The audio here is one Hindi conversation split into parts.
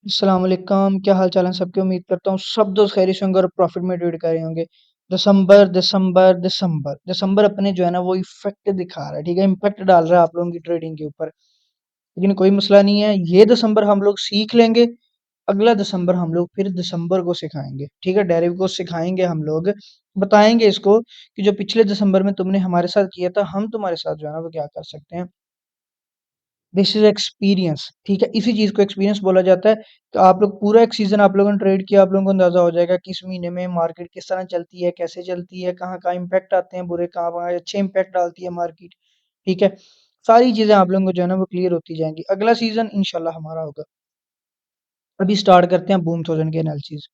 अस्सलाम वालेकुम, क्या हाल चाल है सबके। उम्मीद करता हूँ सब दोस्त खैरियत से होंगे और प्रॉफिट में ट्रेड कर रहे होंगे। दिसंबर दिसंबर दिसंबर दिसंबर अपने जो है ना वो इफेक्ट दिखा रहा है, ठीक है, इम्पैक्ट डाल रहा है आप लोगों की ट्रेडिंग के ऊपर। लेकिन कोई मसला नहीं है, ये दिसंबर हम लोग सीख लेंगे। अगला दिसंबर हम लोग फिर दिसंबर को सिखाएंगे, ठीक है, डेरिव को सिखाएंगे हम लोग। बताएंगे इसको कि जो पिछले दिसंबर में तुमने हमारे साथ किया था, हम तुम्हारे साथ जो है ना वो क्या कर सकते हैं। दिस इज एक्सपीरियंस, ठीक है, इसी चीज को एक्सपीरियंस बोला जाता है। तो आप लोग पूरा एक सीजन आप लोगों ने ट्रेड किया, आप लोगों को अंदाजा हो जाएगा कि इस महीने में मार्केट किस तरह चलती है, कैसे चलती है, कहाँ कहाँ इम्पैक्ट आते हैं बुरे, कहाँ कहाँ अच्छे इम्पैक्ट डालती है मार्केट। ठीक है, सारी चीजें आप लोगों को जो है ना वो क्लियर होती जाएंगी। अगला सीजन इंशाल्लाह हमारा होगा। अभी स्टार्ट करते हैं बूम थाउजेंड के एनालिसिस।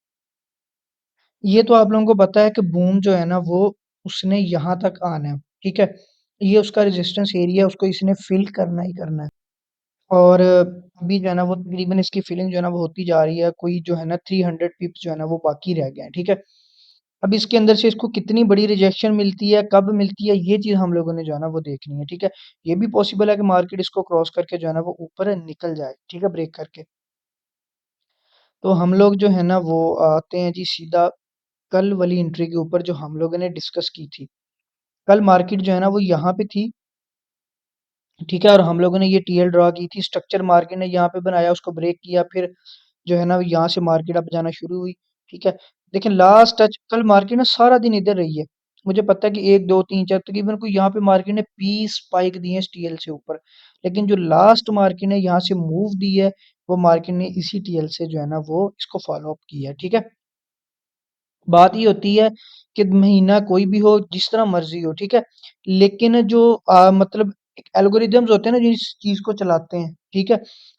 ये तो आप लोगों को पता है कि बूम जो है ना वो उसने यहाँ तक आना है, ठीक है। ये उसका रेजिस्टेंस एरिया, उसको इसने फिल करना ही करना है। और अभी जो है ना वो तकरीबन इसकी फीलिंग जो है ना वो होती जा रही है, कोई जो है ना 300 पिप्स जो है ना वो बाकी रह गए हैं, ठीक है। अब इसके अंदर से इसको कितनी बड़ी रिजेक्शन मिलती है, कब मिलती है, ये चीज हम लोगों ने जो है ना वो देखनी है, ठीक है। ये भी पॉसिबल है कि मार्केट इसको क्रॉस करके जो है ना वो ऊपर निकल जाए, ठीक है, ब्रेक करके। तो हम लोग जो है ना वो आते हैं जी सीधा कल वाली एंट्री के ऊपर जो हम लोगों ने डिस्कस की थी। कल मार्केट जो है ना वो यहाँ पे थी, ठीक है, और हम लोगों ने ये टीएल ड्रा की थी। स्ट्रक्चर मार्केट ने यहाँ पे बनाया, उसको ब्रेक किया, फिर जो है ना यहाँ से मार्केट अप जाना शुरू हुई, ठीक है। लेकिन लास्ट टच कल मार्केट ना सारा दिन इधर रही है। मुझे पता है कि एक दो तीन चार तकरीबन को यहाँ पे मार्केट ने 20 स्पाइक दिए टीएल से ऊपर। लेकिन जो लास्ट मार्केट ने यहाँ से मूव दी है, वो मार्केट ने इसी टीएल से जो है ना वो इसको फॉलो अप किया है, ठीक है। बात ये होती है कि महीना कोई भी हो, जिस तरह मर्जी हो, ठीक है। लेकिन जो मतलब एक एल्गोरिदम्स होते हैं ना जो इस चीज को चलाते हैं, ठीक है,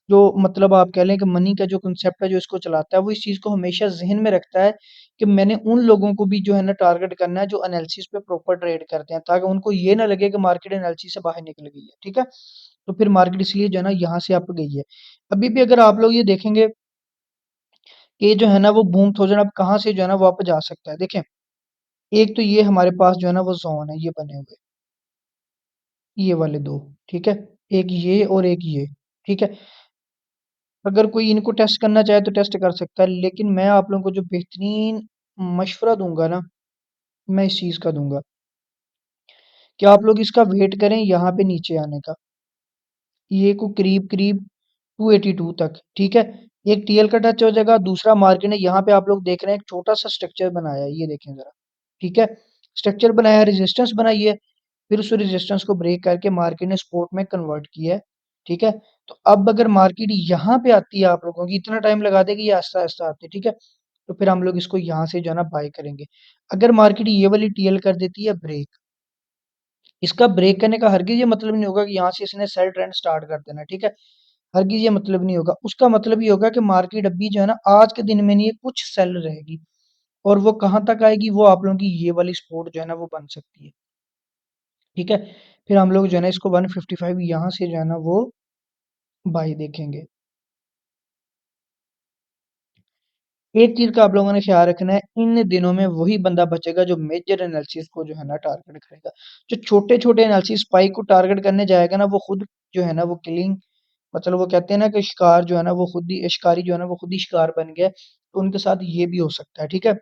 जो मतलब आप कह लें कि मनी का जो कंसेप्ट है जो इसको चलाता है, वो इस चीज को हमेशा जहन में रखता है कि मैंने उन लोगों को भी जो है ना टारगेट करना है जो एनालिसिस पे प्रॉपर ट्रेड करते हैं, ताकि उनको ये ना लगे कि मार्केट एनालिसिस से बाहर निकल गई है, ठीक है। तो फिर मार्केट इसलिए जो है ना यहाँ से अप गई है। अभी भी अगर आप लोग ये देखेंगे कि जो है ना वो बूम थाउजेंड अब कहाँ से जो है ना वापस जा सकता है, देखें। एक तो ये हमारे पास जो है ना वो जोन है, ये बने हुए, ये वाले दो, ठीक है, एक ये और एक ये, ठीक है। अगर कोई इनको टेस्ट करना चाहे तो टेस्ट कर सकता है, लेकिन मैं आप लोगों को जो बेहतरीन मशवरा दूंगा ना, मैं इस चीज का दूंगा कि आप लोग इसका वेट करें यहाँ पे नीचे आने का। ये को करीब करीब 282 तक, ठीक है। एक टीएल का टच हो जाएगा, दूसरा मार्केट ने यहाँ पे आप लोग देख रहे हैं एक छोटा सा स्ट्रक्चर बनाया है, ये देखें जरा, ठीक है। स्ट्रक्चर बनाया है, रेजिस्टेंस बनाई है, फिर उस रेजिस्टेंस को ब्रेक करके मार्केट ने सपोर्ट में कन्वर्ट किया है, ठीक है। तो अब अगर मार्केट यहाँ पे आती है, आप लोगों की इतना टाइम लगा देगी, ये आस्ता आस्ता आती है, ठीक है। तो फिर हम लोग इसको यहाँ से जो है ना बाय करेंगे। अगर मार्केट ये वाली टीएल कर देती है ब्रेक, इसका ब्रेक करने का हरगिज ये मतलब नहीं होगा कि यहाँ से इसने सेल ट्रेंड स्टार्ट कर देना, ठीक है। हरगिज ये मतलब नहीं होगा, उसका मतलब ये होगा कि मार्केट अभी जो है ना आज के दिन में नहीं है, कुछ सेल रहेगी। और वो कहाँ तक आएगी, वो आप लोगों की ये वाली सपोर्ट जो है ना वो बन सकती है, ठीक है। फिर हम लोग जो है ना इसको 155 यहाँ से जो है ना वो बाई देखेंगे। एक चीज का आप लोगों ने ख्याल रखना है, इन दिनों में वही बंदा बचेगा जो मेजर एनालिसिस को जो है ना टारगेट करेगा। जो छोटे छोटे एनालिसिस स्पाइक को टारगेट करने जाएगा ना, वो खुद जो है ना वो किलिंग, मतलब वो कहते हैं ना कि शिकार जो है ना वो खुद ही शिकारी जो है ना वो खुद ही शिकार बन गया है। तो उनके साथ ये भी हो सकता है, ठीक है।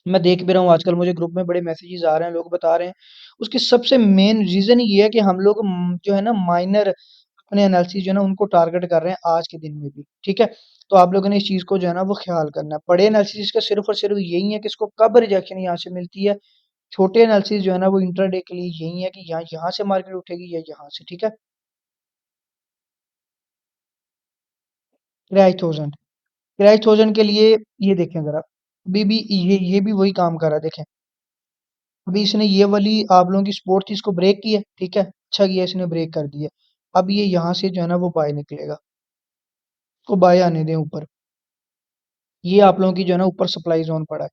मैं देख भी रहा हूँ आजकल, मुझे ग्रुप में बड़े मैसेजेस आ रहे हैं, लोग बता रहे हैं। उसके सबसे मेन रीजन ये है कि हम लोग जो है ना माइनर अपने एनालिसिस जो है ना उनको टारगेट कर रहे हैं आज के दिन में भी, ठीक है। तो आप लोगों ने इस चीज को जो है ना वो ख्याल करना है। बड़े एनालिसिस का सिर्फ और सिर्फ यही है कि इसको कब रिजेक्शन यहाँ से मिलती है। छोटे एनालिसिस जो है ना वो इंट्राडे के लिए यही है कि यहाँ यहाँ से मार्केट उठेगी या यहाँ से, ठीक है। क्राइस थाउजेंड, क्राइस थाउजेंड के लिए ये देखें जरा, अभी भी ये भी वही काम कर रहा है, देखें। अभी इसने ये वाली आप लोगों की सपोर्ट थी, इसको ब्रेक किया, ठीक है, अच्छा किया इसने ब्रेक कर दिया। अब ये यहाँ से जो है ना वो बाय निकलेगा, को बाय आने दें ऊपर। ये आप लोगों की जो है ना ऊपर सप्लाई जोन पड़ा है,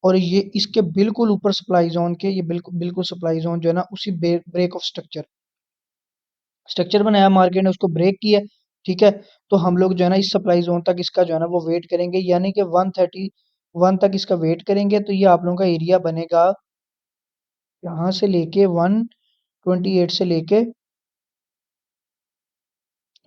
और ये इसके बिल्कुल ऊपर सप्लाई जोन के, ये बिल्कुल बिल्कुल सप्लाई जोन जो है ना उसी ब्रेक ऑफ स्ट्रक्चर, स्ट्रक्चर बनाया मार्केट ने, उसको ब्रेक किया, ठीक है। तो हम लोग जो है ना इस सप्लाई जोन तक इसका जो है ना वो वेट करेंगे, यानी कि 131 तक इसका वेट करेंगे। तो ये आप लोगों का एरिया बनेगा यहाँ से लेके 128 से लेके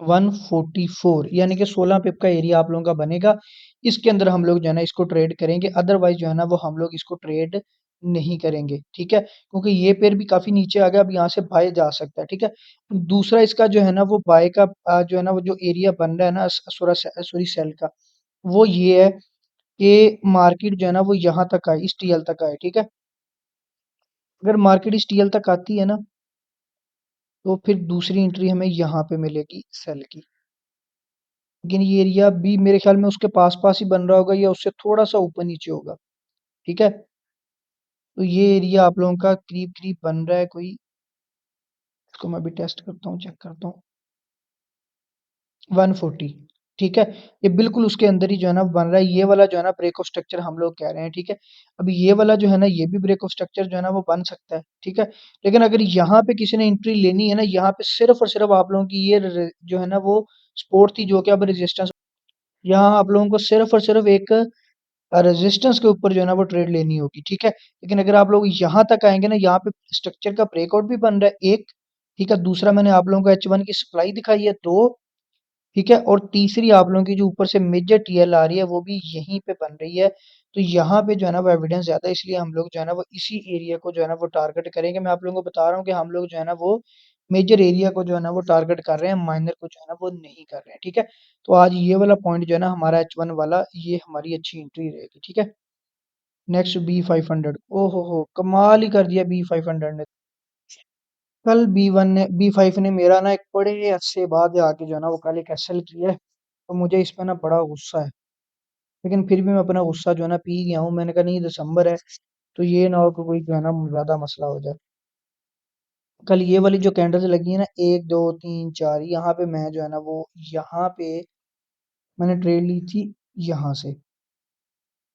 144 यानी कि 16 पिप का एरिया आप लोगों का बनेगा। इसके अंदर हम लोग जो है ना इसको ट्रेड करेंगे, अदरवाइज जो है ना वो हम लोग इसको ट्रेड नहीं करेंगे, ठीक है, क्योंकि ये पेयर भी काफी नीचे आ गया, अब यहाँ से बाय जा सकता है, ठीक है। दूसरा इसका जो है ना वो बाय का जो है ना वो जो एरिया बन रहा है ना सॉरी सेल का, वो ये है कि मार्केट जो है ना वो यहाँ तक आए, इस टीएल तक आए, ठीक है। अगर मार्केट इस टीएल तक आती है ना तो फिर दूसरी एंट्री हमें यहाँ पे मिलेगी सेल की। लेकिन ये एरिया भी मेरे ख्याल में उसके पास पास ही बन रहा होगा या उससे थोड़ा सा ऊपर नीचे होगा, ठीक है। तो ये एरिया आप लोगों का करीब करीब बन रहा है कोई, इसको मैं भी टेस्ट करता हूँ, चेक करता हूँ, 140, ठीक है। ये बिल्कुल उसके अंदर ही जो है ना बन रहा है, ये वाला जो है ना ब्रेक ऑफ स्ट्रक्चर हम लोग कह रहे हैं, ठीक है। अभी ये वाला जो है ना ये भी ब्रेक ऑफ स्ट्रक्चर जो है ना वो बन सकता है, ठीक है। लेकिन अगर यहाँ पे किसी ने एंट्री लेनी है ना, यहाँ पे सिर्फ और सिर्फ आप लोगों की ये जो है ना वो सपोर्ट थी, जो कि अब रेजिस्टेंस, यहाँ आप लोगों को सिर्फ और सिर्फ एक रेजिस्टेंस के ऊपर जो है ना वो ट्रेड लेनी होगी, ठीक है। लेकिन अगर आप लोग यहाँ तक आएंगे ना, यहाँ पे स्ट्रक्चर का ब्रेकआउट भी बन रहा है एक, ठीक है। दूसरा मैंने आप लोगों को H1 की सप्लाई दिखाई है दो, ठीक है। और तीसरी आप लोगों की जो ऊपर से मेजर टीएल आ रही है वो भी यहीं पे बन रही है। तो यहाँ पे जो है ना वो एविडेंस ज्यादा है, इसलिए हम लोग जो है ना वो इसी एरिया को जो है ना वो टारगेट करेंगे। मैं आप लोगों को बता रहा हूँ कि हम लोग जो है ना वो मेजर एरिया को जो है ना वो टारगेट कर रहे हैं, माइनर को जो है ना वो नहीं कर रहे हैं, ठीक है। तो आज ये वाला पॉइंट जो है ना हमारा H1 वाला, ये हमारी अच्छी एंट्री रहेगी, ठीक है। नेक्स्ट B500, ओहो हो कमाल ही कर दिया B500 ने। कल B1 ने B5 ने मेरा ना एक बड़े अच्छे बाद आके जो है ना वो कल एक एसएल किया है, तो मुझे इस पे ना बड़ा गुस्सा है। लेकिन फिर भी मैं अपना गुस्सा जो है ना पी गया हूँ, मैंने कहा नहीं दिसंबर है तो ये ना हो कि कोई जो है ना ज्यादा मसला हो जाए। कल ये वाली जो कैंडल्स लगी है ना, 1 2 3 4, यहाँ पे मैं जो है ना वो यहाँ पे मैंने ट्रेड ली थी यहाँ से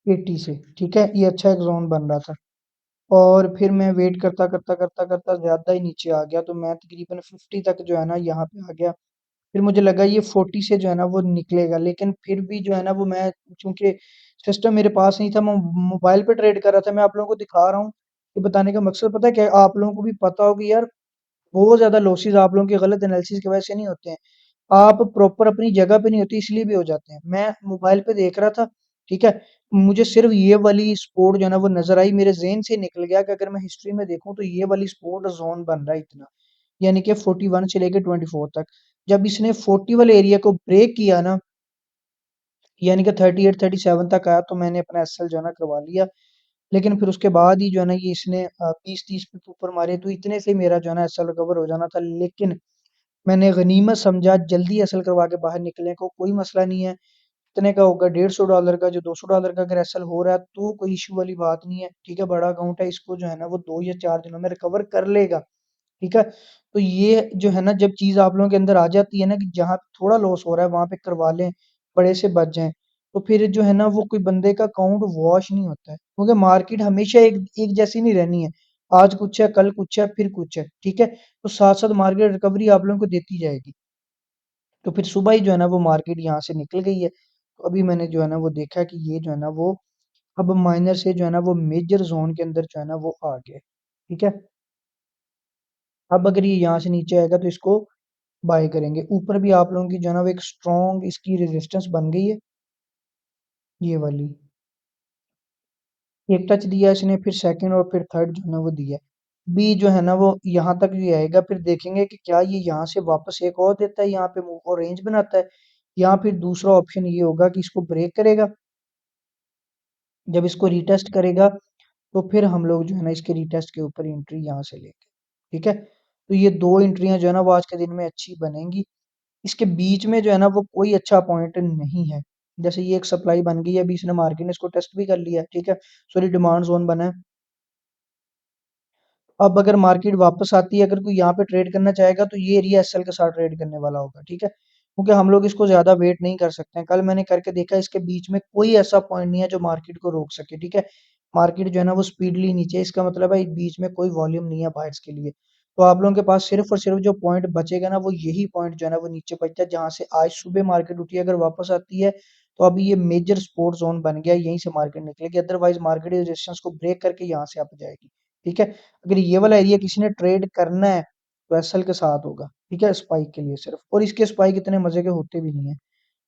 80 से, ठीक है। ये अच्छा एक जोन बन रहा था और फिर मैं वेट करता करता करता करता ज्यादा ही नीचे आ गया, तो मैं तकरीबन 50 तक जो है ना यहाँ पे आ गया। फिर मुझे लगा ये 40 से जो है ना वो निकलेगा, लेकिन फिर भी जो है ना वो मैं, चूंकि सिस्टम मेरे पास नहीं था, मैं मोबाइल पे ट्रेड कर रहा था। मैं आप लोगों को दिखा रहा हूँ कि बताने का मकसद पता है क्या, आप लोगों को भी पता होगी यार, बहुत ज्यादा लॉसेस आप लोगों के गलत एनालिसिस की वजह से नहीं होते हैं, आप प्रॉपर अपनी जगह पे नहीं होती इसलिए भी हो जाते हैं। मैं मोबाइल पे देख रहा था, ठीक है। मुझे सिर्फ ये वाली स्पोर्ट जो है ना वो नजर आई, मेरे जेहन से निकल गया कि अगर मैं हिस्ट्री में देखूं तो ये वाली स्पोर्ट जोन बन रहा है इतना, यानी कि 41 से लेकर 24 तक। जब इसने 40 वाले एरिया को ब्रेक किया ना, यानी कि 38 37 तक आया, तो मैंने अपना एसएल जो है ना करवा लिया। लेकिन फिर उसके बाद ही जो है ना ये इसने 20 30 पे ऊपर मारे, तो इतने से मेरा जो है ना एसएल रिकवर हो जाना था। लेकिन मैंने गनीमत समझा, जल्दी एसएल करवा के बाहर निकले को कोई मसला नहीं है। कितने का होगा, $150 का, जो $200 का अगर एसएल हो रहा है तो कोई इशू वाली बात नहीं है, ठीक है। बड़ा अकाउंट है, इसको जो है ना वो 2 या 4 दिनों में रिकवर कर लेगा, ठीक है। तो ये जो है ना जब चीज आप लोगों के अंदर आ जाती है ना कि जहाँ पे थोड़ा लॉस हो रहा है वहां पे करवा लें, बड़े से बच जाएं, तो फिर जो है ना वो कोई बंदे का अकाउंट वॉश नहीं होता है, क्योंकि मार्केट हमेशा एक एक जैसी नहीं रहनी है। आज कुछ है, कल कुछ है, फिर कुछ है, ठीक है। तो साथ साथ मार्केट रिकवरी आप लोगों को देती जाएगी। तो फिर सुबह ही जो है ना वो मार्केट यहाँ से निकल गई है, तो अभी मैंने जो है ना वो देखा कि ये जो है ना वो अब माइनर से जो है ना वो मेजर जोन के अंदर जो है ना वो आ गया, ठीक है। अब अगर ये यहाँ से नीचे आएगा तो इसको बाय करेंगे। ऊपर भी आप लोगों की जो है ना वो एक स्ट्रॉन्ग इसकी रेजिस्टेंस बन गई है, ये वाली एक टच दिया इसने, फिर सेकंड और फिर थर्ड जो है ना वो दिया। बी जो है ना वो यहाँ तक भी आएगा, फिर देखेंगे कि क्या ये यहाँ से वापस एक और देता है, यहाँ पे मूव और रेंज बनाता है, या फिर दूसरा ऑप्शन ये होगा कि इसको ब्रेक करेगा। जब इसको रीटेस्ट करेगा तो फिर हम लोग जो है ना इसके रीटेस्ट के ऊपर एंट्री यहाँ से लेंगे, ठीक है। तो ये दो एंट्रियां जो है ना वो आज के दिन में अच्छी बनेंगी। इसके बीच में जो है ना वो कोई अच्छा पॉइंट नहीं है। जैसे ये एक सप्लाई बन गई है, अभी इसने मार्केट ने इसको टेस्ट भी कर लिया है, ठीक है। सॉरी, डिमांड जोन बना है। अब अगर मार्केट वापस आती है, अगर कोई यहाँ पे ट्रेड करना चाहेगा तो ये एरिया एसएल के साथ ट्रेड करने वाला होगा, ठीक है, क्योंकि हम लोग इसको ज्यादा वेट नहीं कर सकते हैं। कल मैंने करके देखा, इसके बीच में कोई ऐसा पॉइंट नहीं है जो मार्केट को रोक सके, ठीक है। मार्केट जो है ना वो स्पीडली नीचे, इसका मतलब है बीच में कोई वॉल्यूम नहीं है बाइट्स के लिए। तो आप लोगों के पास सिर्फ और सिर्फ जो पॉइंट बचेगा ना वो यही पॉइंट जो है ना वो नीचे बचता है, जहां से आज सुबह मार्केट उठी है। अगर वापस आती है तो अभी ये मेजर सपोर्ट जोन बन गया, यहीं से मार्केट निकलेगी, अदरवाइज मार्केट रेजिस्टेंस को ब्रेक करके यहाँ से अप जाएगी, ठीक है। अगर ये वाला एरिया किसी ने ट्रेड करना है तो एसएल के साथ होगा। ठीक है, स्पाइक के लिए सिर्फ, और इसके स्पाइक इतने मजे के होते भी नहीं है।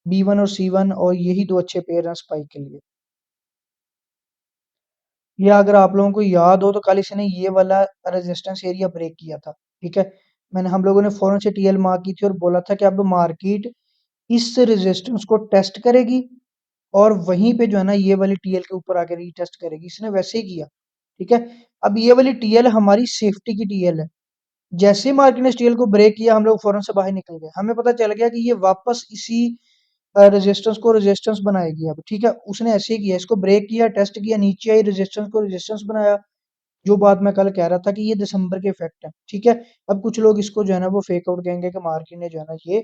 B1 और C1 और यही दो अच्छे पेयर हैं स्पाइक के लिए। ये अगर आप लोगों को याद हो तो कल इसने ये वाला रेजिस्टेंस एरिया ब्रेक किया था। ठीक है, मैंने हम लोगों ने फौरन से टीएल मार्क की थी और बोला था कि अब मार्केट इस रेजिस्टेंस को टेस्ट करेगी और वहीं पे जो है ना ये वाली टीएल के ऊपर आके रीटेस्ट करेगी। इसने वैसे ही किया। ठीक है, अब ये वाली टीएल हमारी सेफ्टी की टीएल है। जैसे ही मार्केट ने इस टीएल को ब्रेक किया हम लोग फौरन से बाहर निकल गए। हमें पता चल गया कि ये वापस इसी रेजिस्टेंस को रेजिस्टेंस बनाएगी अब। ठीक है, उसने ऐसे ही किया, इसको ब्रेक किया, टेस्ट किया, नीचे आई, रेजिस्टेंस को रेजिस्टेंस बनाया। जो बात मैं कल कह रहा था कि ये दिसंबर के इफेक्ट है। ठीक है, अब कुछ लोग इसको जो है ना वो फेक आउट कहेंगे कि मार्केट ने जो है ना ये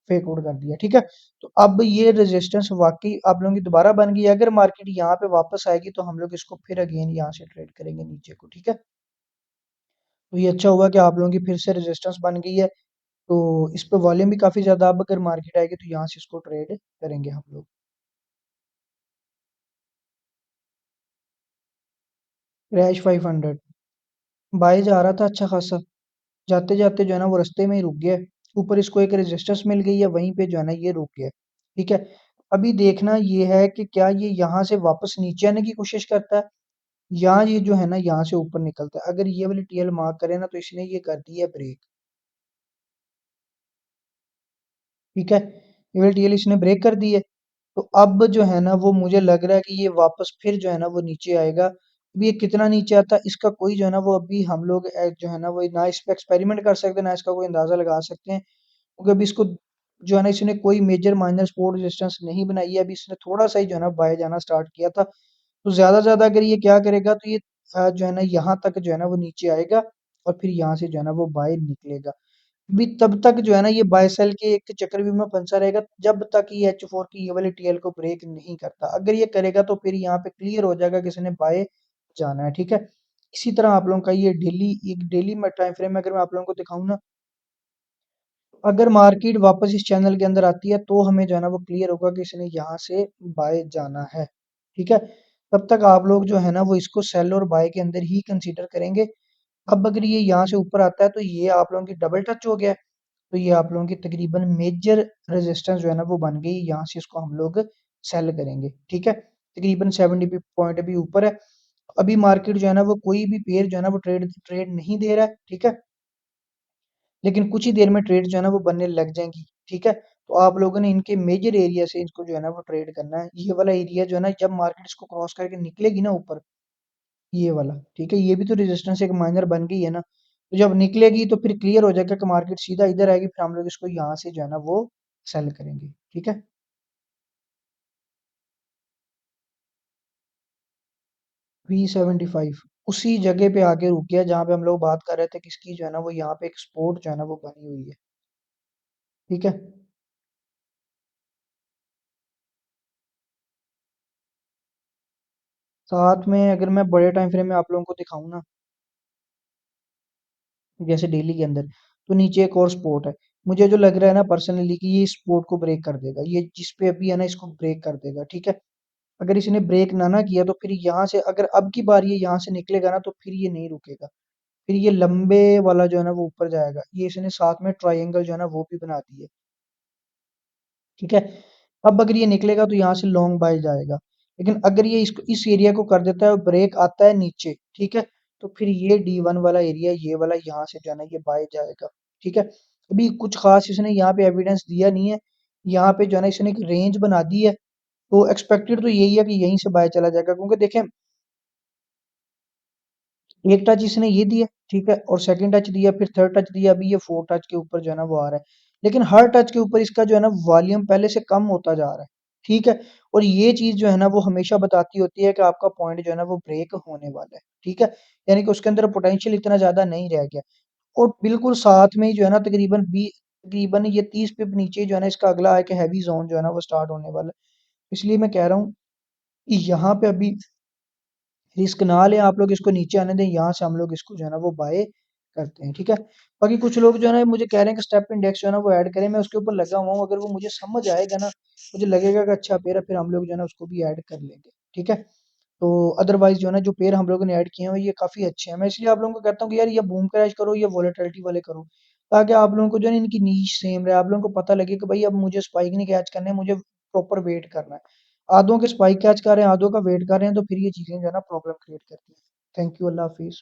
फेक आउट कर दिया। ठीक है, तो अब ये रेजिस्टेंस वाकई आप लोगों की दोबारा बन गई। अगर मार्केट यहाँ पे वापस आएगी तो हम लोग इसको फिर अगेन यहाँ से ट्रेड करेंगे नीचे को। ठीक है, तो ये अच्छा हुआ कि आप लोगों की फिर से रेजिस्टेंस बन गई है। तो इस पे वॉल्यूम भी काफी ज्यादा, अब अगर मार्केट आएगी तो यहाँ से इसको ट्रेड करेंगे हम लोग। क्रैश 500 बाय जा रहा था अच्छा खासा, जाते जाते जो है ना वो रास्ते में ही रुक गया। ऊपर इसको एक रेजिस्टेंस मिल गई है, वहीं पे जो है ना ये रुक गया। ठीक है, अभी देखना ये है कि क्या ये यहाँ से वापस नीचे आने की कोशिश करता है या ये जो है ना यहाँ से ऊपर निकलता है। अगर ये वाली टीएल मार्क करे ना तो इसने ये कर दी है ब्रेक। ठीक है, ये वाली टीएल इसने ब्रेक कर दी है। तो अब जो है ना वो मुझे लग रहा है कि ये वापस फिर जो है ना वो नीचे आएगा। अभी ये कितना नीचे आता है इसका कोई जो है ना वो अभी हम लोग जो है ना वो ना इस पे एक्सपेरिमेंट कर सकते हैं ना इसका कोई अंदाजा लगा सकते हैं, क्योंकि अभी इसको जो है ना इसने कोई मेजर माइनर सपोर्ट रेजिस्टेंस नहीं बनाई है। अभी इसने थोड़ा सा ही जो है ना बाय जाना स्टार्ट किया था। तो ज्यादा ज्यादा अगर ये क्या करेगा तो ये जो है ना यहाँ तक जो है ना वो नीचे आएगा और फिर यहाँ से जो है ना वो बाय निकलेगा। भी तब तक जो है ना ये बाय सेल के एक चक्रव्यूह में फंसा रहेगा जब तक ये H4 की ये वाली टीएल को ब्रेक नहीं करता। अगर ये करेगा तो फिर यहाँ पे क्लियर हो जाएगा कि इसने बाय जाना है। ठीक है, इसी तरह आप लोगों का ये डेली, एक डेली में टाइम फ्रेम में अगर मैं आप लोगों को दिखाऊं ना, अगर मार्केट वापस इस चैनल के अंदर आती है तो हमें जो है ना वो क्लियर होगा कि इसने यहाँ से बाय जाना है। ठीक है, तब तक आप लोग जो है ना वो इसको सेल और बाय के अंदर ही कंसीडर करेंगे। अब अगर ये यहाँ से ऊपर आता है तो ये आप लोगों की डबल टच हो गया है। तो ये आप लोगों की तकरीबन मेजर रेजिस्टेंस जो है ना वो बन गई। यहाँ से इसको हम लोग सेल करेंगे। ठीक है, तकरीबन 70 पॉइंट अभी ऊपर है। अभी मार्केट जो है ना वो कोई भी पेयर जो है ना वो ट्रेड ट्रेड नहीं दे रहा है। ठीक है, लेकिन कुछ ही देर में ट्रेड जो है ना वो बनने लग जाएंगी। ठीक है, तो आप लोगों ने इनके मेजर एरिया से इसको जो है ना वो ट्रेड करना है। ये वाला एरिया जो है ना जब मार्केट इसको क्रॉस करके निकलेगी ना ऊपर, ये वाला, ठीक है, ये भी तो रेजिस्टेंस एक माइनर बन गई है ना। तो जब निकलेगी तो फिर क्लियर हो जाएगा कि मार्केट सीधा इधर आएगी, फिर हम लोग इसको यहाँ से जो है ना वो सेल करेंगे। ठीक है, V75 उसी जगह पे आके रुक गया जहाँ पे हम लोग बात कर रहे थे किसकी, जो है ना वो यहाँ पे एक स्पोर्ट जो है ना वो बनी हुई है। ठीक है, साथ में अगर मैं बड़े टाइम फ्रेम में आप लोगों को दिखाऊं ना, जैसे डेली के अंदर, तो नीचे एक और स्पोर्ट है। मुझे जो लग रहा है ना पर्सनली कि ये स्पोर्ट को ब्रेक कर देगा, ये जिस पे अभी है ना इसको ब्रेक कर देगा। ठीक है, अगर इसने ब्रेक ना किया तो फिर यहाँ से अगर अब की बार ये यहाँ से निकलेगा ना तो फिर ये नहीं रुकेगा। फिर ये लंबे वाला जो है ना वो ऊपर जाएगा। ये इसने साथ में ट्रायंगल जो है ना वो भी बना दी है। ठीक है, अब अगर ये निकलेगा तो यहाँ से लॉन्ग बाय जाएगा। लेकिन अगर ये इसको इस एरिया को कर देता है और ब्रेक आता है नीचे, ठीक है, तो फिर ये D1 वाला एरिया, ये वाला यहाँ से जो है ना ये बाय जाएगा। ठीक है, अभी कुछ खास इसने यहाँ पे एविडेंस दिया नहीं है। यहाँ पे जो है ना इसने एक रेंज बना दी है। तो एक्सपेक्टेड तो यही है कि यहीं से बाय चला जाएगा, क्योंकि देखें एक टच इसने ये दिया, ठीक है, और सेकंड टच दिया, फिर थर्ड टच दिया, अभी ये फोर टच के ऊपर जो है ना वो आ रहा है। लेकिन हर टच के ऊपर इसका जो है ना वॉल्यूम पहले से कम होता जा रहा है। ठीक है, और ये चीज जो है ना वो हमेशा बताती होती है कि आपका पॉइंट जो है ना वो ब्रेक होने वाला है। ठीक है, यानी कि उसके अंदर पोटेंशियल इतना ज्यादा नहीं रह गया। और बिल्कुल साथ में ही जो है ना तकरीबन ये 30 पिप नीचे जो है ना इसका अगला है कि हैवी जोन जो है ना वो स्टार्ट होने वाला है। इसलिए मैं कह रहा हूँ कि यहाँ पे अभी रिस्क ना लें आप लोग, इसको नीचे आने दें, यहाँ से हम लोग इसको जो है ना वो बाय करते हैं। ठीक है, बाकी कुछ लोग जो है ना मुझे कह रहे हैं कि स्टेप इंडेक्स जो है ना वो ऐड करें, मैं उसके ऊपर लगा हुआ हूँ। अगर वो मुझे समझ आएगा ना, मुझे लगेगा कि अच्छा पेयर है, फिर हम लोग जो है ना उसको भी ऐड कर लेंगे। ठीक है, तो अदरवाइज जो है ना जो पेयर हम लोगों ने ऐड किए हैं ये काफी अच्छे हैं। मैं इसलिए आप लोगों को कहता हूँ कि यार ये बूम क्रैश करो या वोलेटिलिटी वाले करो, ताकि आप लोगों को जो है ना इनकी नीश सेम रहे, आप लोगों को पता लगे कि भाई अब मुझे स्पाइक नहीं कैच करना है, मुझे प्रॉपर वेट करना है। आधों के स्पाइक कैच कर रहे हैं, आधों का वेट कर रहे हैं, तो फिर ये चीज़ें जो है ना प्रॉब्लम क्रिएट करती हैं। थैंक यू, अल्लाह हाफ़िज़।